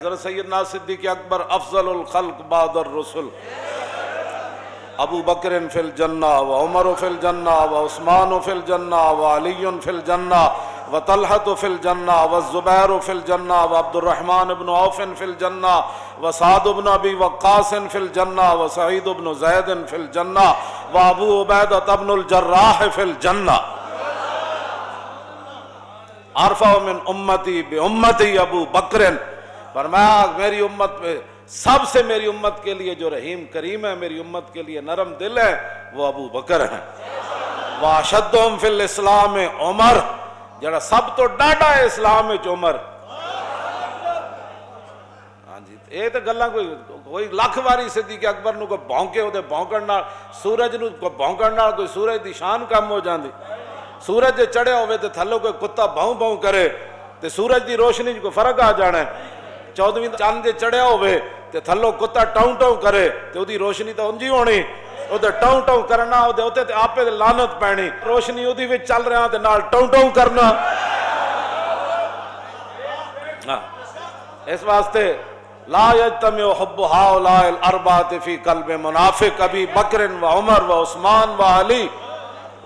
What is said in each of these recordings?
حضرت سیدنا صدیق اکبر افضل الخلق بعد الرسل، ابو بکر فی الجنہ و عمر فی الجنہ و عثمان فی الجنہ و علی فی الجنہ و طلحہ فی الجنہ و الزبیر فی الجنہ و عبد الرحمن بن عوف فی الجنہ و سعد بن ابی وقاص فی الجنہ و سعید بن زید فی الجنہ و ابو عبیدہ بن الجراح فی الجنہ۔ ارفع من امتی بامتی ابو بکر، فرمایا میری امت میں سب سے میری امت کے لیے جو رحیم کریم ہے، میری امت کے لیے نرم دل ہے، وہ ابو بکر ہیں۔ واشدہم فی الاسلام عمر، جڑا سب تو ڈاڈا ہے اسلام وچ عمر۔ ہاں جی، یہ تو گلاں کوئی لاکھ واری صدیق اکبر نو کوئی بھونکے او دے بھونکن نال، سورج نو کوئی بھونکن نال کوئی سورج دی شان کم ہو جاندی۔ سورج جے چڑھیا ہوئے تے تھلوں کوئی کتا بھوں بھوں کرے تے سورج دی روشنی کو فرق آ جانا ہے۔ 14ویں چاند دے چڑھیا ہوئے تے تھلوں کتا ٹاؤں ٹاؤں کرے تے او دی روشنی تو انجی ہونی، او دے ٹاؤں ٹاؤں کرنا، او دے اوتے تے آپے دے لعنت پینی، روشنی او دی وچ چل رہا تے نال ٹاؤں ٹاؤں کرنا۔ اس واسطے لا یجتمع حب ہؤلاء الاربعۃ فی قلب منافق ابی بکر و عمر و عثمان و علی۔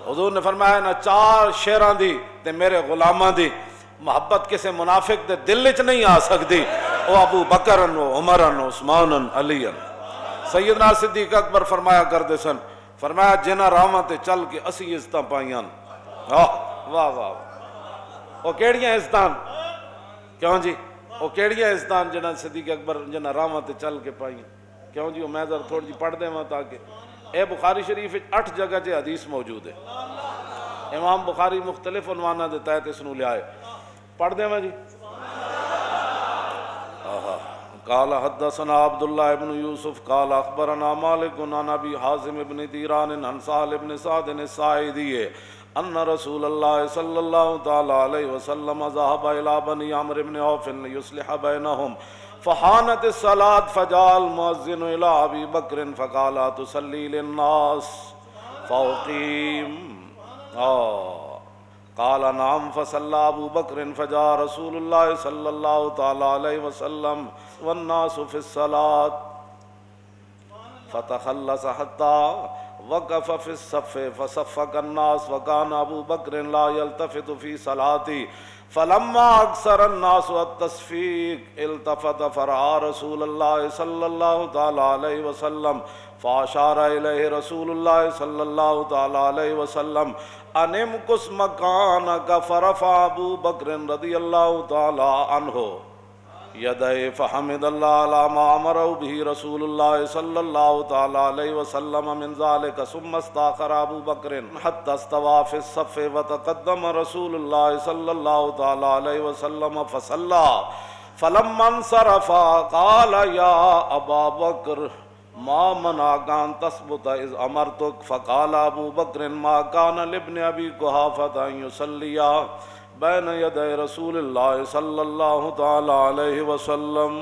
حضور نے فرمایا نا چار شیراں دی تے میرے غلاماں دی محبت کسے منافق دے دل وچ نہیں آ سکتی، او ابو بکر و عمر و عثمان علی۔ سیدنا صدیق اکبر فرمایا کردے سن، فرمایا جنہاں راواں تے چل کے اسی عزتاں پائیاں، واہ واہ واہ، او کیڑیاں عزتاں؟ کیوں جی او کیڑیاں عزتاں جنہاں صدیق اکبر جنہاں راواں تے چل کے پائیاں؟ کیوں جی؟ میں ذرا تھوڑی جی پڑھ دیواں تاکہ اے بخاری شریف 8 جگہ چ حدیث موجود ہے۔ امام بخاری مختلف عنوانہ دے تحت اس نو لے آئے، پڑھ دیں میں جی۔ قال حدثنا عبداللہ ابن یوسف قال اخبرنا مالک عن ابی حازم ابن دیران عن سہل ابن سعد الساعدی ان رسول اللہ صلی اللہ تعالی علیہ وسلم ذهب الى بنی عمرو بن عوف لیصلح بینہم فحانت الصلاة فجاء المؤذن الى ابی بکر فقال تصلی للناس فاقیم قال نعم فصلى ابو بکر فجاء رسول اللہ صلی اللہ تعالی علیہ وسلم والناس في الصلاة فتخلص حتى وقف في الصف فصفق الناس وكان ابو بکر لا يلتفت في صلاته فلما اکثر الناس التصفیق التفت فرأى رسول اللہ صلی اللہ تعالی علیہ وسلم فاشار الیہ رسول اللہ صلی اللہ تعالی علیہ وسلم ان امکث مکانک فرفع ابو بکر رضی اللہ تعالی عنہ یدہ فحمد اللہ علی ما امرہ بہ رسول اللہ صلی اللہ تعالی علیہ وسلم من ذلك ثم استاخر ابو بکر حتی استوى فی الصف وتقدم رسول اللہ صلی اللہ تعالی علیہ وسلم فصلى فلما انصرف قال یا ابا بکر ما منعك ان تثبت اذ امرتك فقال ابو بکر ما كان لابن ابي قحافة ان يصلي بین یدی رسول اللہ صلی اللہ تعالی علیہ وسلم۔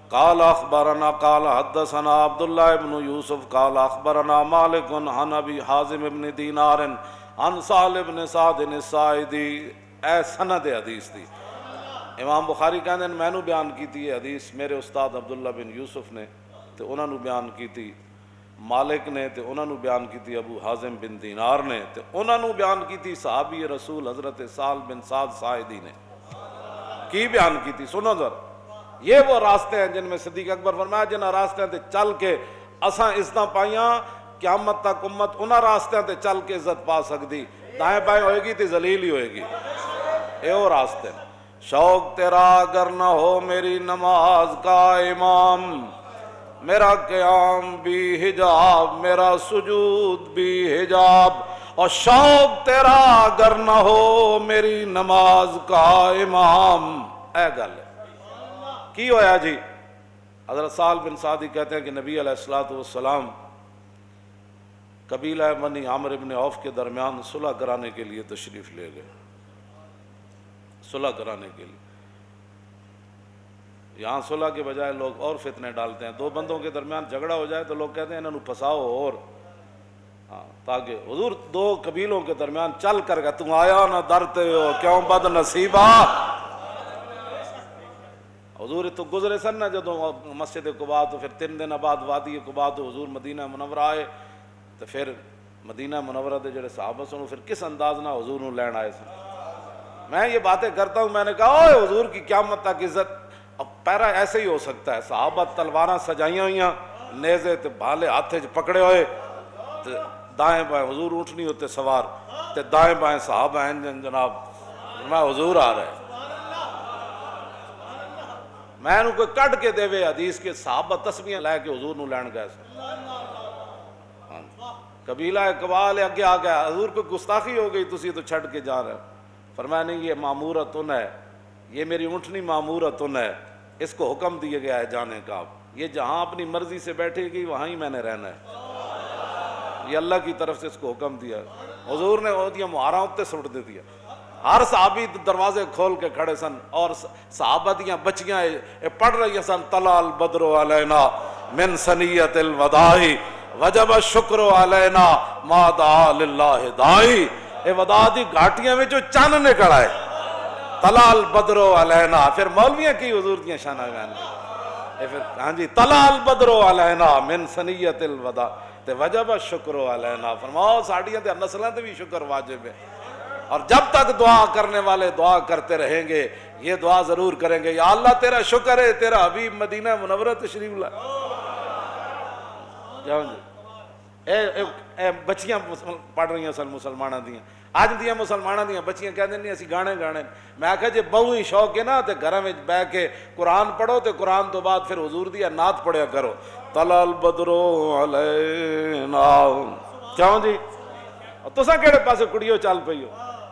قال اخبرنا قال حدثنا عبداللہ ابن یوسف قال اخبرنا مالک عن ابی حازم ابن دینار عن سہل ابن سعد الساعدی۔ اے سند حدیث دی امام بخاری کہندے ہیں میں نو بیان کیتی ہے حدیث میرے استاد عبداللہ بن یوسف نے تے انہاں نو بیان کیتی مالک نے تے انہاں نو بیان کیتی ابو حازم بن دینار نے تے انہاں نو بیان کیتی صحابی رسول حضرت سہل بن سعد ساعدی نے۔ کی بیان کیتی سنو ذرا، یہ وہ راستے ہیں جن میں صدیق اکبر فرمایا جنہاں راستے تے چل کے اساں عزتاں پائیاں، قیامت تک امت انہاں راستے تے چل کے عزت پا سکتی، دائیں بائیں ہوئے گی تے ذلیل ہی ہوئے گی۔ اے وہ راستے ہیں۔ شوق تیرا اگر نہ ہو میری نماز کا امام، میرا قیام بھی حجاب میرا سجود بھی حجاب، اور شوق تیرا اگر نہ ہو میری نماز کا امام۔ اے گل کی ہویا جی؟ حضرت سہل بن سعدی کہتے ہیں کہ نبی علیہ الصلوۃ والسلام قبیلہ بنی عمرو بن عوف کے درمیان صلح کرانے کے لیے تشریف لے گئے، صلح کرانے کے لیے۔ یہاں صلح کے بجائے لوگ اور فتنے ڈالتے ہیں، دو بندوں کے درمیان جھگڑا ہو جائے تو لوگ کہتے ہیں انہوں پھنساؤ اور تاکہ حضور دو قبیلوں کے درمیان چل کر گیا، تم آیا نہ ڈرتے ہو کیوں بد نصیبہ، حضور تو گزرے سن نا جدوں مسجد قباء تو پھر 3 دن بعد وادی قباء تو حضور مدینہ منورہ آئے، تو پھر مدینہ منورہ دے جڑے صحابہ سن پھر کس انداز نہ حضور نو لین آئے سن۔ میں یہ باتیں کرتا ہوں، میں نے کہا اوے حضور کی قیامت تک عزت، اب پیرا ایسے ہی ہو سکتا ہے، صحابہ تلواراں سجائیاں ہوئیاں، نیزے تے بھالے ہاتھے چ پکڑے ہوئے، تے دائیں بائیں حضور اونٹنی ہوتے سوار، تے دائیں بائیں صحابہ ہیں جناب، میں حضور آ رہا ہے۔ میں انہوں کوئی کٹ کے دے وے حدیث کے صحابہ تسبیحاں لے کے حضور نو لین گئے سن، قبیلہ اقبال اگے آ گیا، حضور کو گستاخی ہو گئی، تسی تو چھڑ کے جا رہے ہیں۔ فرمایا نہیں، یہ معمورتن ہے، یہ میری اونٹنی معمورتن ہے، اس کو حکم دیا گیا ہے جانے کا، یہ جہاں اپنی مرضی سے بیٹھے گی وہاں ہی میں نے رہنا ہے، یہ اللہ کی طرف سے اس کو حکم دیا۔ حضور نے وہ دیا مہاراں اتے سٹ دے دیا، ہر صحابی دروازے کھول کے کھڑے سن، اور صحابہ دیاں بچیاں پڑھ رہی سن، طلع البدر علینا من ثنیۃ الوداع وجب الشکر علینا ما دعا للہ داعی، اے وداع دی گھاٹیاں میں جو چن نکل آئے، طلع البدر علینا، پھر مولویاں کی حضور دیاں شانہ گان پھر ہاں جی، طلع البدر علینا من ثنیۃ الوداع تے وجب الشکر علینا، فرماؤ ساڈیاں تے نسلاں تے بھی شکر واجب ہے، اور جب تک دعا کرنے والے دعا کرتے رہیں گے، یہ دعا ضرور کریں گے، یا اللہ تیرا شکر ہے، تیرا حبیب مدینہ منورہ تشریف لائے۔ جاؤ جی، اے بچیاں پڑھ رہی ہیں سن مسلمانہ دیاں، آج دیاں مسلمانہ دیاں بچیاں کہہ دیں نہیں اسی گانے گانے، میں کہا جی بہو ہی شوق ہے نا تے گھراں وچ بیٹھ کے قرآن پڑھو، تے قرآن تو بعد پھر حضور دی نعت پڑھیا کرو، طلع البدر علینا، کیوں جی؟ تساں کیڑے پاسے کڑیو چل پئی ہو؟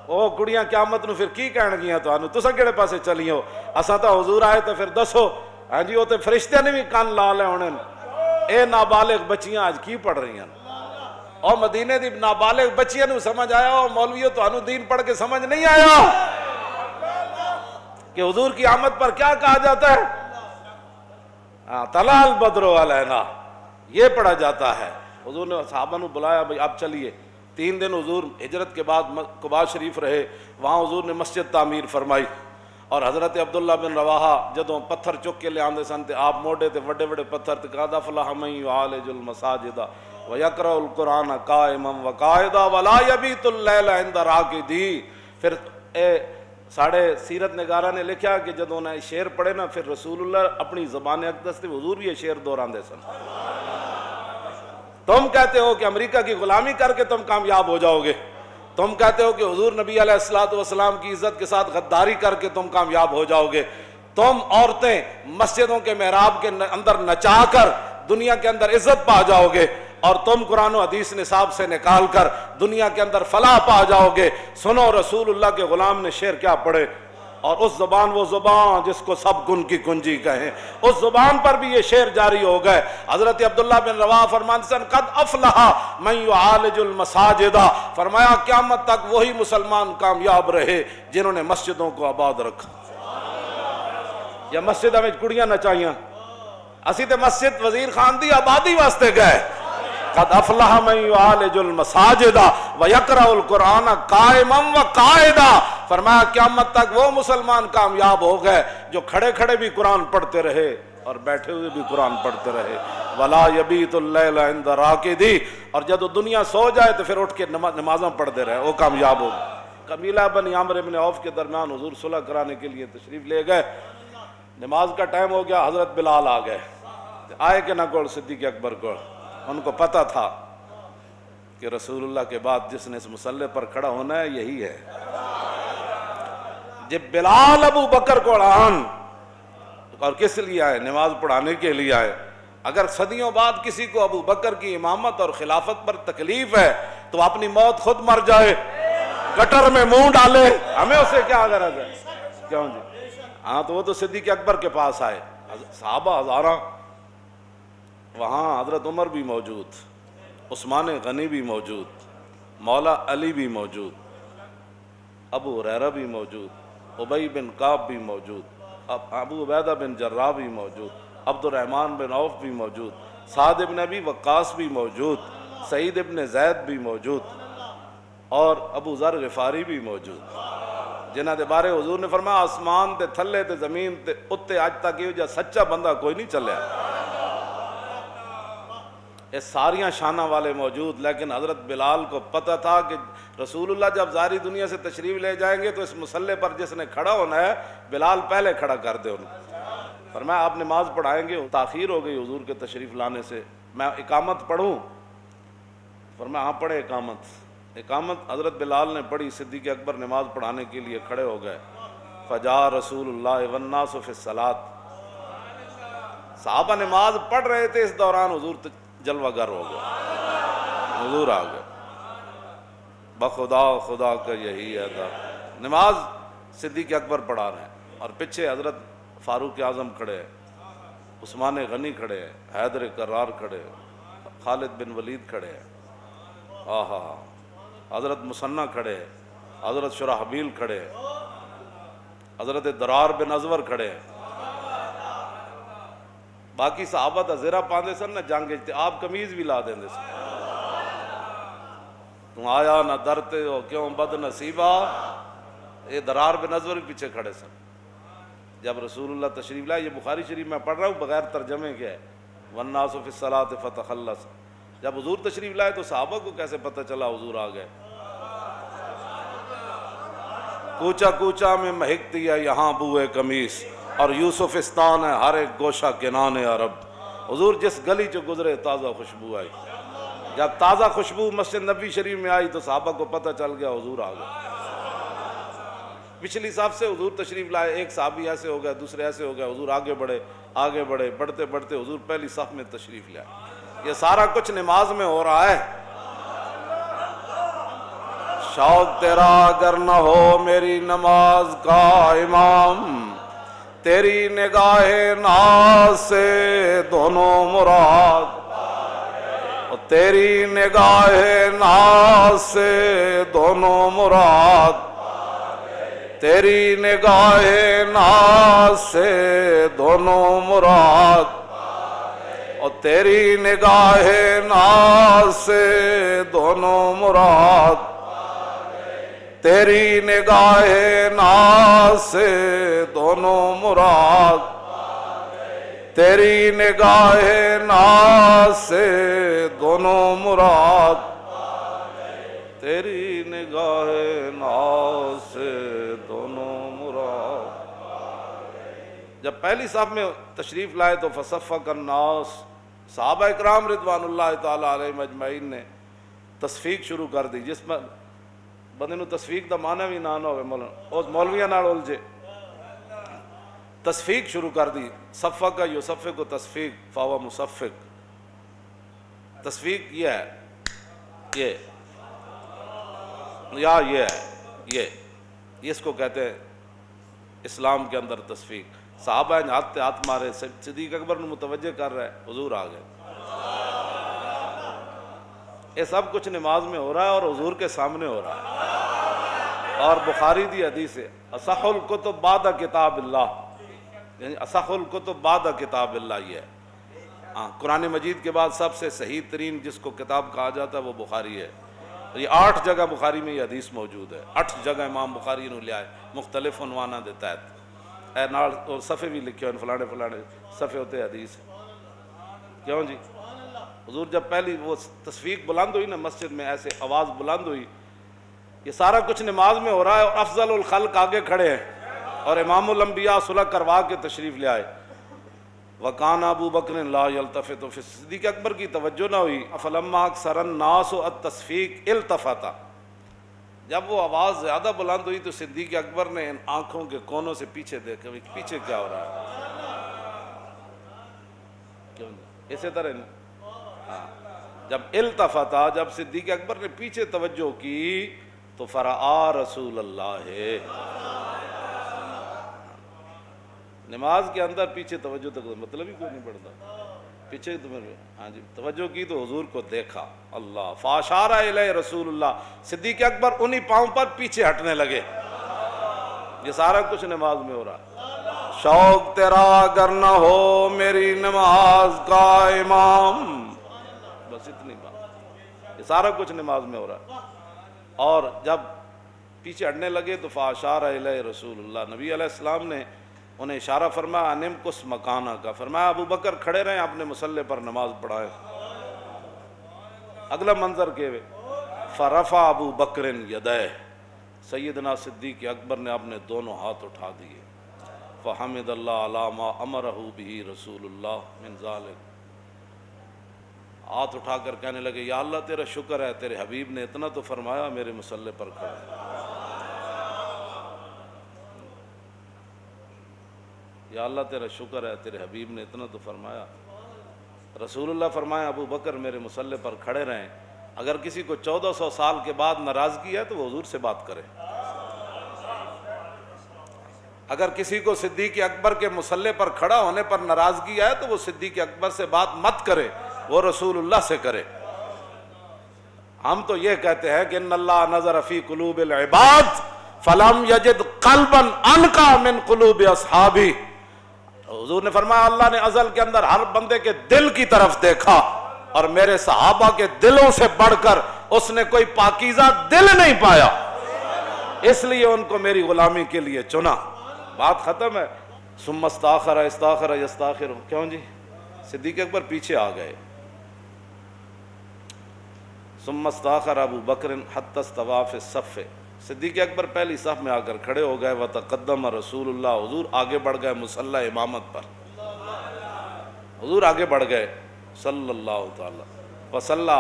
او کڑیاں قیامت نو پھر کی کہن گیاں تانوں، تساں کیڑے پاسے چلی ہو؟ اساں تو حضور آئے تو پھر دسو، ہاں جی، وہ تے فرشتے نے بھی کان لا لے ہونے، اے نابالغ بچیاں آج کی پڑھ رہی ہیں، اور مدینے دی نابالغ بچیاں نو سمجھ آیا، اور مولویوں تانوں دین پڑھ کے سمجھ نہیں آیا کہ حضور کی آمد پر کیا کہا جاتا ہے؟ طلع البدر علینا، یہ پڑھا جاتا ہے۔ حضور نے صحابہ نو بلایا، بھئی اب چلیے، 3 دن حضور ہجرت کے بعد قباء شریف رہے، وہاں حضور نے مسجد تعمیر فرمائی، اور حضرت عبداللہ بن رواحہ جدوں پتھر چک کے لے آندے سن تے آپ موڑے تے وڈے وڈے پتھر تے قد افلح من یعالج المساجد ویقرأ القرآن قائما وقاعدا ولا یبیت اللیل عند راقدی۔ پھر ساڑھے سیرت نگارہ نے لکھا کہ جدوں نے شعر پڑھے نا، پھر رسول اللہ اپنی زبان اقدس تے حضور بھی یہ شعر دہراندے سن۔ تم کہتے ہو کہ امریکہ کی غلامی کر کے تم کامیاب ہو جاؤ گے، تم کہتے ہو کہ حضور نبی علیہ السلام کی عزت کے ساتھ غداری کر کے تم کامیاب ہو جاؤ گے، تم عورتیں مسجدوں کے محراب کے اندر نچا کر دنیا کے اندر عزت پا جاؤ گے، اور تم قرآن و حدیث نصاب سے نکال کر دنیا کے اندر فلاح پا جاؤ گے۔ سنو رسول اللہ کے غلام نے شعر کیا پڑھے، اور اس زبان، وہ زبان جس کو سب گن کی کنجی کہیں، اس زبان پر بھی یہ شعر جاری ہو گئے۔ حضرت عبداللہ بن رواحہ فرماتے ہیں قد افلح من یعالج المساجد، فرمایا قیامت تک وہی مسلمان کامیاب رہے جنہوں نے مسجدوں کو آباد رکھا۔ یا مسجدوں میں کڑیاں نچائیاں، اسی تے مسجد وزیر خان دی آبادی واسطے گئے۔ قد افلح من یعالج المساجد ویقرأ القرآن قائما وقاعدا، فرمایا قیامت تک وہ مسلمان کامیاب ہو گئے جو کھڑے کھڑے بھی قرآن پڑھتے رہے اور بیٹھے ہوئے بھی قرآن پڑھتے رہے۔ ولا یبیت اللیل عند راقدی، اور جب دنیا سو جائے تو پھر اٹھ کے نمازاں پڑھتے رہے، وہ کامیاب ہو گئے۔ قبیلہ بنی عامر بن عوف کے درمیان حضور صلح کرانے کے لیے تشریف لے گئے، نماز کا ٹائم ہو گیا، حضرت بلال آ گئے، آئے کہ نہ کول صدیق اکبر کو، ان کو پتہ تھا کہ رسول اللہ کے بعد جس نے اس مسلح پر کھڑا ہونا ہے یہی ہے۔ جب بلال ابو بکر کو آن، اور کس لیے آئے؟ نماز پڑھانے کے لیے آئے۔ اگر صدیوں بعد کسی کو ابو بکر کی امامت اور خلافت پر تکلیف ہے تو اپنی موت خود مر جائے، گٹر میں منہ ڈالے، ہمیں اسے کیا غرض ہے؟ کیوں جی؟ ہاں تو وہ تو صدیق اکبر کے پاس آئے، صحابہ ہزاراں، وہاں حضرت عمر بھی موجود، عثمان غنی بھی موجود، مولا علی بھی موجود، ابو ہریرہ بھی موجود، ابی بن کعب بھی موجود، ابو عبیدہ بن جراح بھی موجود، عبد الرحمن بن عوف بھی موجود، سعد بن ابی وقاص بھی موجود، سعید بن زید بھی موجود، اور ابو ذر غفاری بھی موجود۔ جنہاں دے بارے حضور نے فرمایا آسمان تے تھلے تے زمین تے اتے اج تک یہ جا سچا بندہ کوئی نہیں چلیا. یہ ساریاں شانہ والے موجود، لیکن حضرت بلال کو پتہ تھا کہ رسول اللہ جب ظاہری دنیا سے تشریف لے جائیں گے تو اس مسلح پر جس نے کھڑا ہونا ہے بلال پہلے کھڑا کر دے ان کو. فرمایا آپ نماز پڑھائیں گے. تاخیر ہو گئی حضور کے تشریف لانے سے، میں اقامت پڑھوں؟ فرمایا ہاں پڑھے اقامت. اقامت حضرت بلال نے پڑھی، صدیق اکبر نماز پڑھانے کے لیے کھڑے ہو گئے. فجاء رسول اللہ والناس فی الصلاۃ. صحابہ نماز پڑھ رہے تھے، اس دوران حضور جلوہ گر ہو گئے، حضور آ گئے. بخدا خدا کا یہی ہے تھا. نماز صدیق اکبر پڑھا رہے ہیں اور پیچھے حضرت فاروق اعظم کھڑے ہیں، عثمان غنی کھڑے ہیں، حیدر کرار کھڑے ہیں، خالد بن ولید کھڑے ہیں، آہا حضرت مسنہ کھڑے ہیں، حضرت شرحبیل کھڑے ہیں، حضرت درار بن ازور کھڑے ہیں. باقی صحابہ دا زیرہ پاندے سن نہ جنگ اجتے، آپ قمیض بھی لا دیں دے سن. تم آیا نہ درتے ہو کیوں بد نصیبہ. یہ درار بن ازور بھی پیچھے کھڑے سن. جب رسول اللہ تشریف لائے، یہ بخاری شریف میں پڑھ رہا ہوں بغیر ترجمے کے ہے، والناس فی الصلاۃ فتخلص. جب حضور تشریف لائے تو صحابہ کو کیسے پتہ چلا حضور آ گئے؟ کوچا کوچا میں مہکتی ہے یہاں بوئے قمیص، اور یوسفستان ہے ہر ایک گوشہ کنان عرب. حضور جس گلی چ گزرے تازہ خوشبو آئی. جب تازہ خوشبو مسجد نبی شریف میں آئی تو صحابہ کو پتہ چل گیا حضور آ گئے. پچھلی صف سے حضور تشریف لائے، ایک صحابی ایسے ہو گئے، دوسرے ایسے ہو گئے، حضور آگے بڑھے آگے بڑھے، بڑھتے بڑھتے حضور پہلی صف میں تشریف لے آئے. یہ سارا کچھ نماز میں ہو رہا ہے. شوق تیرا اگر نہ ہو میری نماز کا امام، تیری نگاہ ناز سے دونوں مراد، تیری نگاہ ناز سے دونوں مراد، تیری نگاہ ناز سے دونوں مراد، اور تیری نگاہ ناز سے دونوں مراد، تیری نگاہ ناز سے دونوں مراد، تیری نگاہ ناز سے دونوں مراد، تیری نگاہ ناز سے دونوں مراد. جب پہلی صف میں تشریف لائے تو فصفق الناس، صحابہ اکرام رضوان اللہ تعالیٰ علیہم اجمعین نے تصفیق شروع کر دی. جس میں بندے نو تصفیق دا معنی بھی نہ ہوئے مولویاں نال الجھے، تصفیق شروع کر دی. صفق کا یصفق کو تصفیق فاو مصفق. تصفیق یہ ہے، یہ یا یہ ہے، یہ اس کو کہتے ہیں اسلام کے اندر تصفیق. صحابہ نے ہاتھ ہاتھ مارے، صدیق اکبر نے متوجہ کر رہا ہے حضور آ گئے. یہ سب کچھ نماز میں ہو رہا ہے اور حضور کے سامنے ہو رہا ہے. اور بخاری دی حدیث ہے اصح الکتب بعد کتاب اللہ، یعنی اصح الکتب بعد کتاب اللہ. یہ ہے قرآن مجید کے بعد سب سے صحیح ترین جس کو کتاب کہا جاتا ہے وہ بخاری ہے. یہ 8 جگہ بخاری میں یہ حدیث موجود ہے. 8 جگہ امام بخاری نے لیا ہے، مختلف عنوانہ دیتا ہے. اے نال اور صفحے بھی لکھے ہیں، فلانے فلانے صفحے ہوتے حدیث. کیوں جی؟ حضور جب پہلی وہ تصفیق بلند ہوئی نا مسجد میں، ایسے آواز بلند ہوئی. یہ سارا کچھ نماز میں ہو رہا ہے اور افضل الخلق آگے کھڑے ہیں اور امام الانبیاء صلح کروا کے تشریف لے آئے. وکان ابو بکر لا یلتفت. صدیق اکبر کی توجہ نہ ہوئی. فلما اکثر الناس التصفیق التفت. جب وہ آواز زیادہ بلند ہوئی تو صدیق اکبر نے ان آنکھوں کے کونوں سے پیچھے دیکھا، پیچھے کیا ہو رہا ہے. کیوں اسی طرح جب التفتا، جب صدیق اکبر نے پیچھے توجہ کی تو فرآ رسول اللہ. نماز کے اندر پیچھے توجہ تک مطلب ہی کوئی نہیں پڑتا. پیچھے ہاں جی توجہ کی تو حضور کو دیکھا. اللہ فاشار الیہ رسول اللہ. صدیق اکبر انہی پاؤں پر پیچھے ہٹنے لگے. یہ سارا کچھ نماز میں ہو رہا ہے. شوق تیرا اگر نہ ہو میری نماز کا امام، بس اتنی بات. یہ سارا کچھ نماز میں ہو رہا ہے. اور جب پیچھے ہٹنے لگے تو فاشار الیہ رسول اللہ، نبی علیہ السلام نے انہیں اشارہ فرمایا انم کس مکانہ کا، فرمایا ابو بکر کھڑے رہیں اپنے مصلی پر نماز پڑھائے۔ اگلا منظر کے فرفع ابو بکر یدیہ، سیدنا صدیق اکبر نے اپنے دونوں ہاتھ اٹھا دیے، فحمد اللہ علی ما امرہ بہ رسول اللہ من ذالک، ہاتھ اٹھا کر کہنے لگے یا اللہ تیرا شکر ہے، تیرے حبیب نے اتنا تو فرمایا میرے مصلی پر کھڑے، یا اللہ تیرا شکر ہے، تیرے حبیب نے اتنا تو فرمایا۔ رسول اللہ فرمایا ابو بکر میرے مصلی پر کھڑے رہیں، اگر کسی کو 1400 سال کے بعد ناراضگی ہے تو وہ حضور سے بات کرے، اگر کسی کو صدیق اکبر کے مصلی پر کھڑا ہونے پر ناراضگی ہے تو وہ صدیق اکبر سے بات مت کرے، وہ رسول اللہ سے کرے۔ ہم تو یہ کہتے ہیں کہ ان اللہ نظر فی قلوب العباد فلم یجد قلبا انقی من قلوب اصحابہ، حضور نے فرمایا اللہ نے ازل کے اندر ہر بندے کے دل کی طرف دیکھا اور میرے صحابہ کے دلوں سے بڑھ کر اس نے کوئی پاکیزہ دل نہیں پایا، اس لیے ان کو میری غلامی کے لیے چنا۔ بات ختم ہے۔ ثم استاخر استاخر یستاخر، کیوں جی؟ صدیق اکبر پیچھے آ گئے۔ ثم استاخر ابو بکر حتی استوى فی الصف، صدیق اکبر پہلی صف میں آ کر کھڑے ہو گئے، وتقدم رسول اللہ، حضور آگے بڑھ گئے مصلی امامت پر، حضور آگے بڑھ گئے صلی اللہ تعالی وصلی،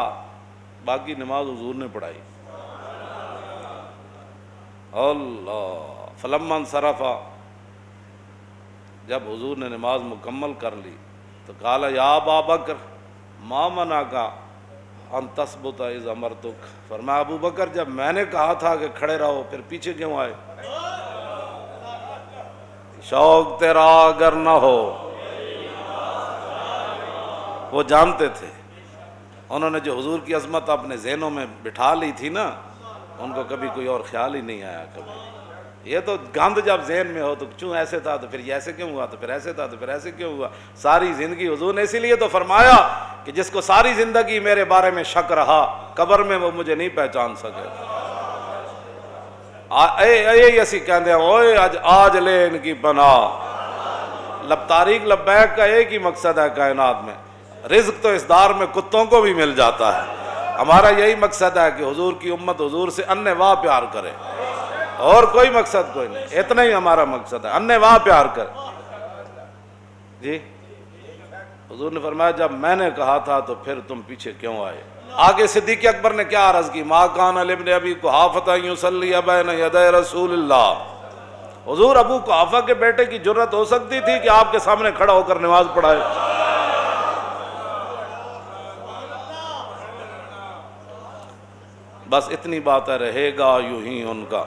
باقی نماز حضور نے پڑھائی۔ اللہ فلما انصرف، جب حضور نے نماز مکمل کر لی تو قال یا ابا بکر ما منعک ان تثبت اذ امرتک، فرمایا ابو بکر جب میں نے کہا تھا کہ کھڑے رہو پھر پیچھے کیوں آئے؟ شوق تیرا اگر نہ ہو، وہ جانتے تھے، انہوں نے جو حضور کی عظمت اپنے ذہنوں میں بٹھا لی تھی نا، ان کو کبھی کوئی اور خیال ہی نہیں آیا کبھی۔ یہ تو گند جب ذہن میں ہو تو کیوں ایسے تھا تو پھر یہ ایسے کیوں ہوا، تو پھر ایسے تھا تو پھر ایسے کیوں ہوا، ساری زندگی حضور نے اسی لیے تو فرمایا کہ جس کو ساری زندگی میرے بارے میں شک رہا قبر میں وہ مجھے نہیں پہچان سکے۔ اے اسی کہندے ہیں اوئے آج لے ان کی پناہ، تاریخ لبیک کا ایک ہی مقصد ہے کائنات میں، رزق تو اس دار میں کتوں کو بھی مل جاتا ہے، ہمارا یہی مقصد ہے کہ حضور کی امت حضور سے انِ واہ پیار کرے، اور کوئی مقصد کوئی نہیں، اتنا ہی ہمارا مقصد ہے، انِ واہ پیار کرے۔ جی حضور نے فرمایا جب میں نے کہا تھا تو پھر تم پیچھے کیوں آئے؟ آگے صدیق اکبر نے کیا عرض کی، ما کان لابن ابی قحافہ یصلی بین یدی رسول اللہ، حضور ابو قحافہ کے بیٹے کی جرت ہو سکتی تھی کہ آپ کے سامنے کھڑا ہو کر نماز پڑھائے؟ بس اتنی بات ہے، رہے گا یوں ہی ان کا